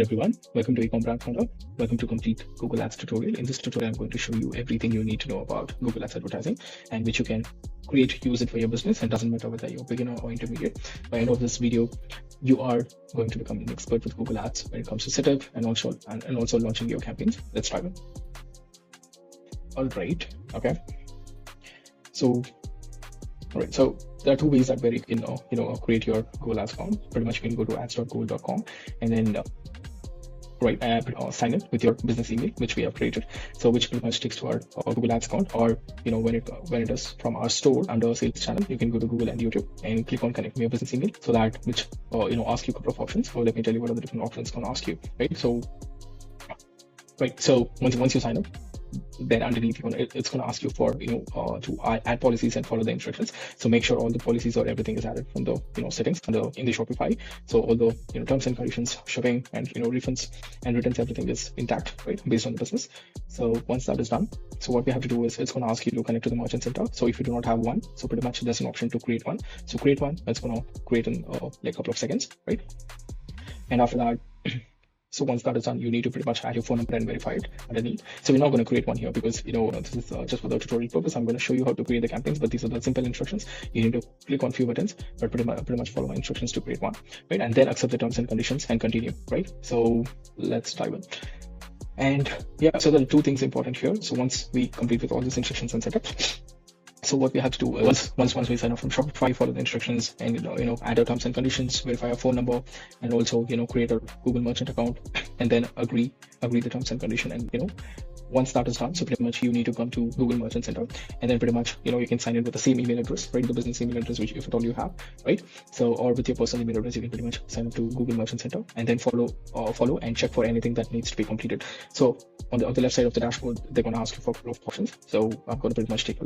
everyone, welcome to Ecom Brand Founder. Welcome to complete Google Ads tutorial. In this tutorial, I'm going to show you everything you need to know about Google Ads advertising and which you can create, use it for your business. And doesn't matter whether you're beginner or intermediate. By the end of this video, you are going to become an expert with Google Ads when it comes to setup and also launching your campaigns. Let's dive in. All right. Okay. So there are two ways that where you can create your Google Ads account. Pretty much you can go to ads.google.com and then sign in with your business email, which we have created. So which pretty much takes to our Google Ads account, or when it is from our store under sales channel, you can go to Google and YouTube and click on connect your business email. So that which ask you a couple of options. So let me tell you what are the different options going to ask you. So once you sign up, then underneath it's going to ask you for to add policies and follow the instructions. So make sure all the policies or everything is added from the settings in the Shopify. So all the terms and conditions, shipping and refunds and returns, everything is intact, right, based on the business. So once that is done, so what we have to do is it's going to ask you to connect to the merchant center. So if you do not have one, so pretty much there's an option to create one. So create one. It's going to create in like a couple of seconds, right? And after that, so once that is done, you need to pretty much add your phone number and verify it underneath. So we're not going to create one here because this is just for the tutorial purpose. I'm going to show you how to create the campaigns, but these are the simple instructions. You need to click on few buttons, but pretty much follow my instructions to create one, right? And then accept the terms and conditions and continue, right? So let's dive in. And yeah, so there are two things important here. So once we complete with all these instructions and setup, so what we have to do is once we sign up from Shopify, follow the instructions and add our terms and conditions, verify our phone number, and also create a Google merchant account, and then agree the terms and condition. And once that is done, so pretty much you need to come to Google Merchant Center, and then pretty much you can sign in with the same email address, right, the business email address, which if at all you have, right? So or with your personal email address, you can pretty much sign up to Google Merchant Center and then follow and check for anything that needs to be completed. So on the left side of the dashboard, they're going to ask you for a couple of options. So I'm going to pretty much take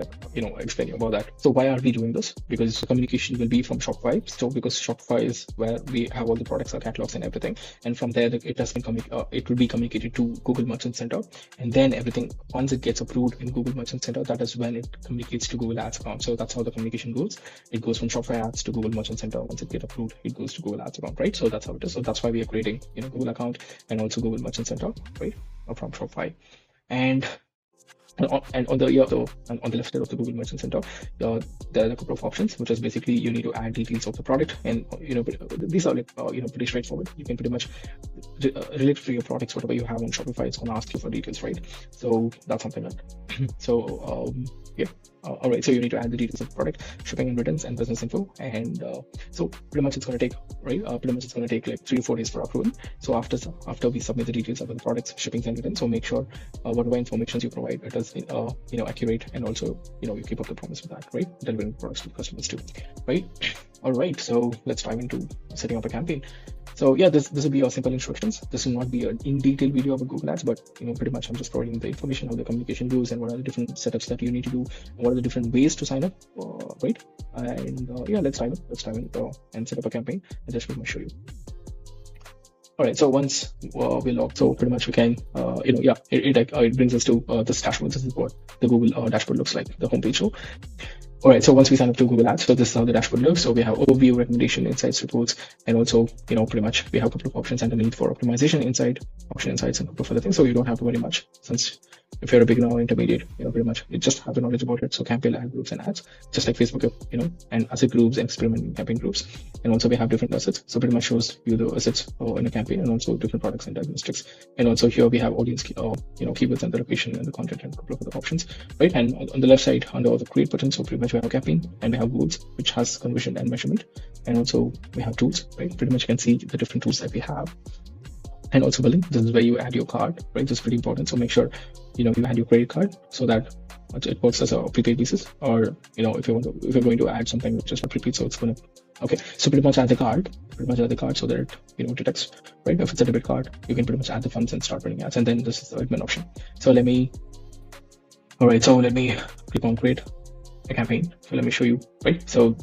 explain you about that. So why are we doing this? Because the communication will be from Shopify. So because Shopify is where we have all the products, our catalogs and everything, and from there it will be communicated to Google Merchant Center, and then everything, once it gets approved in Google Merchant Center, that is when it communicates to Google Ads account. So that's how the communication goes. It goes from Shopify Ads to Google Merchant Center. Once it gets approved, it goes to Google Ads account, right? So that's how it is. So that's why we are creating Google account and also Google Merchant Center, right, from Shopify. And on the left side of the Google Merchant Center, there are a couple of options, which is basically you need to add details of the product, and these are pretty straightforward. You can pretty much relate to your products, whatever you have on Shopify. It's going to ask you for details, right? So that's something that all right, so you need to add the details of the product, shipping and returns, and business info. And so pretty much it's going to take like 3 to 4 days for approval. So after we submit the details of the products, shipping and returns, so make sure whatever information you provide, it is accurate, and also you keep up the promise with that, right? Delivering products to customers too, right? All right, so let's dive into setting up a campaign. So yeah, this will be your simple instructions. This will not be an in-detail video about Google Ads, but pretty much I'm just providing the information, how the communication goes, and what are the different setups that you need to do, and what are the different ways to sign up, right? And let's dive in and set up a campaign, and just show you. All right, so once we log, so pretty much we can, it brings us to this dashboard. This is what the Google dashboard looks like, the homepage show. All right, so once we sign up to Google Ads, so this is how the dashboard looks. So we have overview, recommendation, insights, reports, and also, pretty much we have a couple of options underneath for optimization, auction insights, and a couple of other things. So you don't have to worry much, since if you're a beginner or intermediate, pretty much you just have the knowledge about it. So campaign, ad groups, and ads, just like Facebook, and asset groups and experiment campaign groups. And also we have different assets. So pretty much shows you the assets in a campaign, and also different products and diagnostics. And also here we have audience, keywords and the location and the content and a couple of other options, right? And on the left side under the create button, so pretty much we have a campaign, and we have goals, which has conversion and measurement. And also we have tools, right? Pretty much you can see the different tools that we have. And also billing, this is where you add your card, right? This is pretty important. So make sure, you add your credit card so that it works as a prepaid basis, or, if you're going to add something which is not prepaid, so it's going to, okay. So pretty much add the card so that it detects, right? If it's a debit card, you can pretty much add the funds and start running ads. And then this is the admin option. So let me click on create a campaign. So let me show you, right? So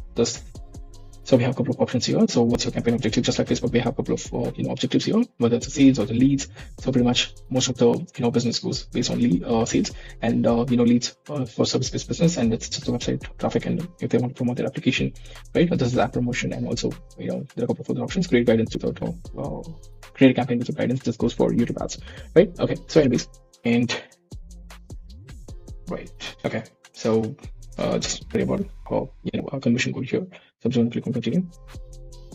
we have a couple of options here. So what's your campaign objective? Just like Facebook, we have a couple of objectives here, whether it's the sales or the leads. So pretty much most of the business goes based on sales and leads for service-based business, and it's just the website traffic, and if they want to promote their application, right? This is app promotion, and also there are a couple of other options. Create guidance without create a campaign with guidance. This goes for YouTube ads, right? Okay. So anyways, and right. Okay. So just worry about how our conversion goal here. So I'm just going to click on continue.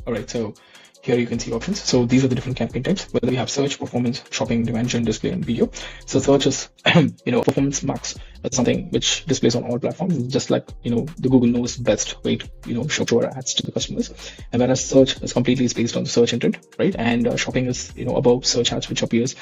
All right. So here you can see options. So these are the different campaign types, whether we have search, performance, shopping, demand gen, display, and video. So search is, performance max. That's something which displays on all platforms. It's just like, the Google knows best way to, show our ads to the customers. And whereas search is completely based on the search intent, right? And shopping is, above search ads, which appears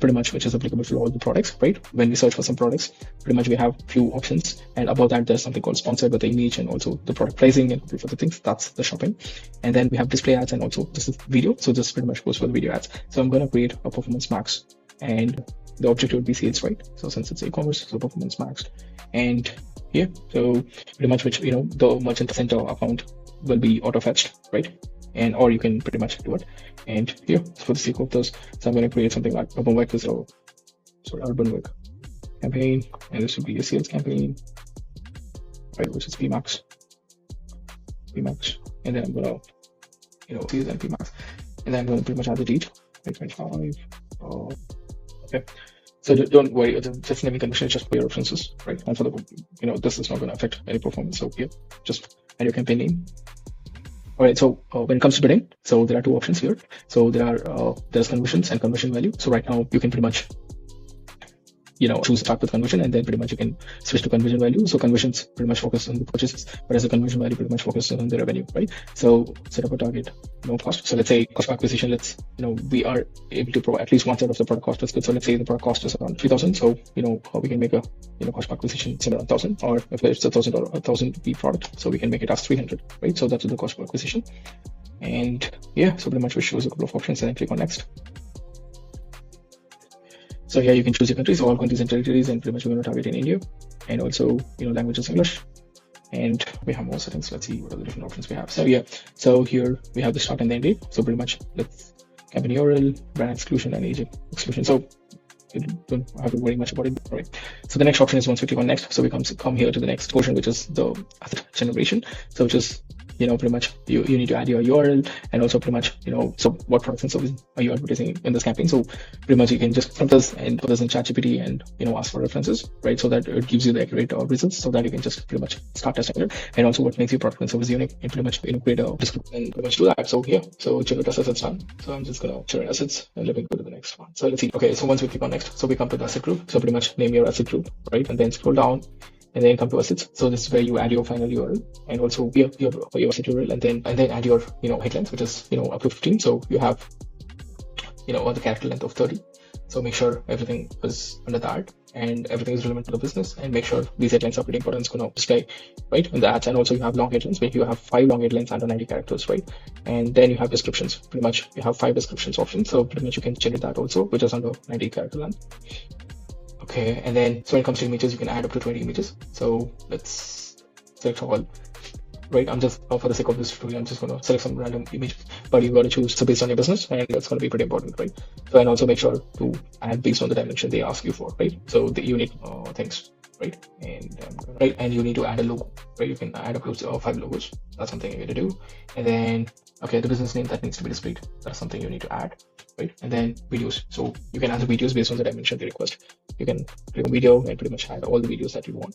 pretty much, which is applicable to all the products, right? When we search for some products, pretty much we have few options. And above that, there's something called sponsored with the image and also the product pricing and a few other things. That's the shopping. And then we have display ads and also this is video. So this pretty much goes for the video ads. So I'm going to create a performance max and the objective would be sales, right? So since it's e-commerce, so performance maxed. And yeah, so pretty much which, the merchant center account will be auto fetched, right? And or you can pretty much do it. And here, for the sake of this, so I'm going to create something like urban work, urban work campaign, and this would be a sales campaign, right? Which is Pmax, and then I'm gonna, sales and Pmax, and then I'm gonna pretty much add the date, 25. Okay. So don't worry, just naming condition is just for your references, right? And for the, this is not going to affect any performance. So here, just add your campaign name. All right. So when it comes to bidding, so there are two options here. So there's conversions and conversion value. So right now you can pretty much, choose start with conversion, and then pretty much you can switch to conversion value. So conversions pretty much focus on the purchases, whereas the conversion value pretty much focuses on the revenue, right? So set up a target, cost. So let's say cost per acquisition, we are able to provide at least one third of the product cost is good. So let's say the product cost is around 3,000. So, we can make a, cost per acquisition similar to 1,000, or if it's 1,000 or 1,000 rupee product, so we can make it as 300, right? So that's the cost per acquisition. And yeah, so pretty much we choose a couple of options and then click on next. So here you can choose your countries, all countries and territories, and pretty much we're going to target in India, and also, language is English. And we have more settings. Let's see what are the different options we have. So yeah, so here we have the start and the end date. So pretty much let's campaign URL, brand exclusion, and age exclusion. So you don't have to worry much about it. All right. So the next option is once we click on next, so we come here to the next portion, which is the asset generation. So which is, pretty much you need to add your URL, and also pretty much, so what products and services are you advertising in this campaign? So pretty much you can just print this and put this in ChatGPT and, ask for references, right? So that it gives you the accurate results, so that you can just pretty much start testing it. And also what makes your product and service unique, and pretty much, create a description and pretty much do that. So yeah, so generate assets done. So I'm just gonna generate assets and let me go to the next one. So let's see. Okay, so once we click on next, so we come to the asset group. So pretty much name your asset group, right? And then scroll down, and then come to assets. So this is where you add your final URL, and also your asset URL, and then add your headlines, which is up to 15. So you have on the character length of 30. So make sure everything is under that and everything is relevant to the business, and make sure these headlines are pretty important. It's going to display right in the ads. And also you have long headlines, where you have 5 long headlines under 90 characters, right? And then you have descriptions. Pretty much you have 5 descriptions options. So pretty much you can generate that also, which is under 90 character length. Okay, and then so when it comes to images, you can add up to 20 images. So let's select all. Right, I'm just for the sake of this tutorial, I'm just going to select some random image, but you've got to choose so based on your business, and that's going to be pretty important, right? So and also make sure to add based on the dimension they ask you for, right? So the unique things, right? And you need to add a logo, right? You can add up to 5 logos. That's something you need to do. And then okay, the business name that needs to be displayed. That's something you need to add, right? And then videos. So you can add the videos based on the dimension they request. You can click on video and pretty much add all the videos that you want.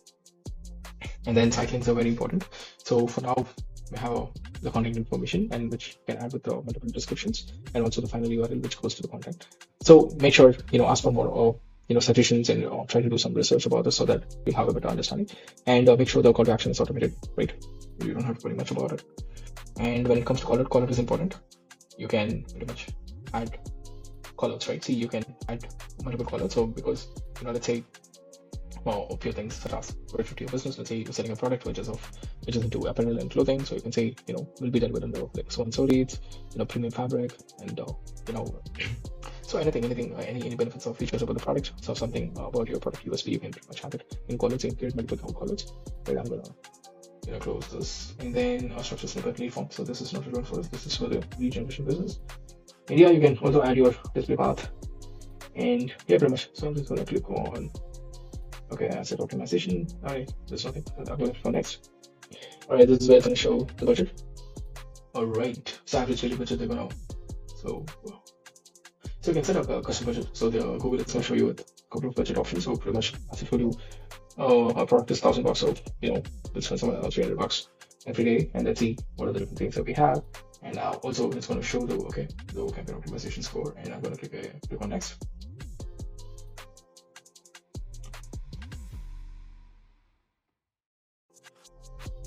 And then site links are very important. So for now, we have the contact information, and which you can add with the multiple descriptions, and also the final URL which goes to the contact. So make sure ask for more suggestions, and try to do some research about this so that you'll have a better understanding. And make sure the call to action is automated, right? You don't have to worry much about it. And when it comes to callout is important. You can pretty much add callouts, right? See, you can add multiple callouts. So because let's say a few things such as related to your business. Let's say you're selling a product which is into apparel and clothing. So you can say, will be delivered under like so-and-so rates, premium fabric, and so anything, any benefits or features about the product. So something about your product USP, you can pretty much have it in callouts. You can create multiple callouts. Right, I'm gonna close this, and then structure snippet lead form. So this is not relevant for us. This is for the lead generation business. And yeah, you can also add your display path, and yeah, pretty much. So I'm just gonna click on okay, asset optimization. All right, there's nothing. I'm going to go next. All right, this is where it's going to show the budget. All right, so average daily budget they're going to. So So you can set up a custom budget. So the Google is going to show you a couple of budget options. So pretty much as I told you, our product is $1,000. So let's spend somewhere around $300 every day, and let's see what are the different things that we have. And now also it's going to show the campaign optimization score, and I'm going to click on next.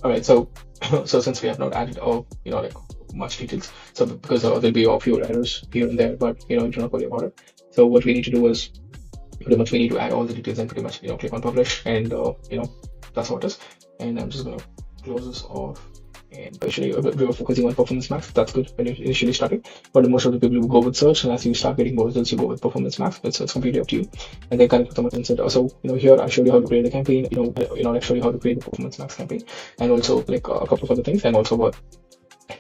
All right, so since we have not added like much details, so because there'll be a few errors here and there, but do not worry about it. So what we need to do is pretty much we need to add all the details and pretty much click on publish, and that's what it is. And I'm just gonna close this off. And actually, we were focusing on performance max. That's good when you initially started, but most of the people will go with search, and as you start getting more results, you go with performance max. It's completely up to you. And then connect with the merchant center. So here I showed you how to create the campaign. I showed you how to create the performance max campaign, and also like a couple of other things, and also what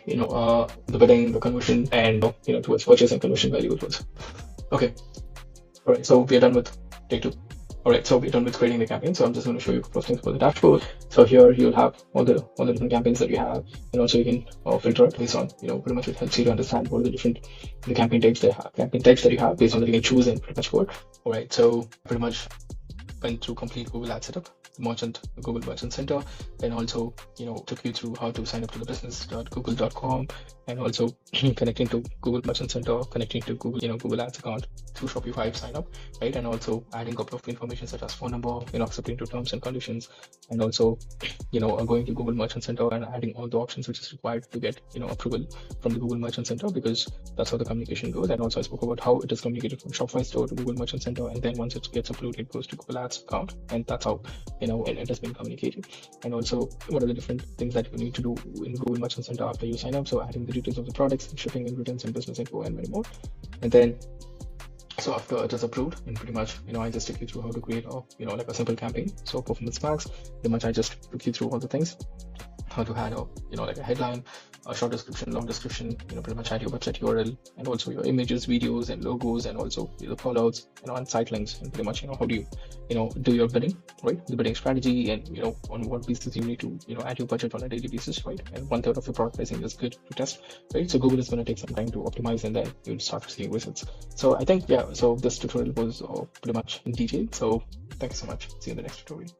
the bidding, the conversion, and towards purchase and conversion value towards. Okay, all right. So we are done with take two. All right, so we're done with creating the campaign. So I'm just going to show you a couple of things for the dashboard. So here you'll have all the different campaigns that you have, and also you can filter it based on pretty much it helps you to understand what are the campaign types that you have based on that you can choose and pretty much go. All right, so pretty much went through complete Google Ad setup, the Google Merchant Center, and also took you through how to sign up to the business.google.com, and also connecting to Google Merchant Center, connecting to Google Ads account through Shopify sign up, right? And also adding a couple of information such as phone number, accepting to terms and conditions, and also going to Google Merchant Center and adding all the options which is required to get approval from the Google Merchant Center, because that's how the communication goes. And also I spoke about how it is communicated from Shopify store to Google Merchant Center, and then once it gets approved, it goes to Google Ads account, and that's how it has been communicated. And also what are the different things that you need to do in Google Merchant Center after you sign up. So adding the details of the products, and shipping and returns and business info and many more. And then so after it is approved, and pretty much I just took you through how to create like a simple campaign. So performance max, pretty much I just took you through all the things, how to add like a headline, a short description, long description, pretty much add your website URL, and also your images, videos, and logos, and also the callouts, and site links, and pretty much how do you do your bidding, right? The bidding strategy, and on what basis you need to add your budget on a daily basis, right? And 1/3 of your product pricing is good to test, right? So Google is going to take some time to optimize, and then you'll start seeing results. So I think so this tutorial was pretty much in detail. So thank you so much. See you in the next tutorial.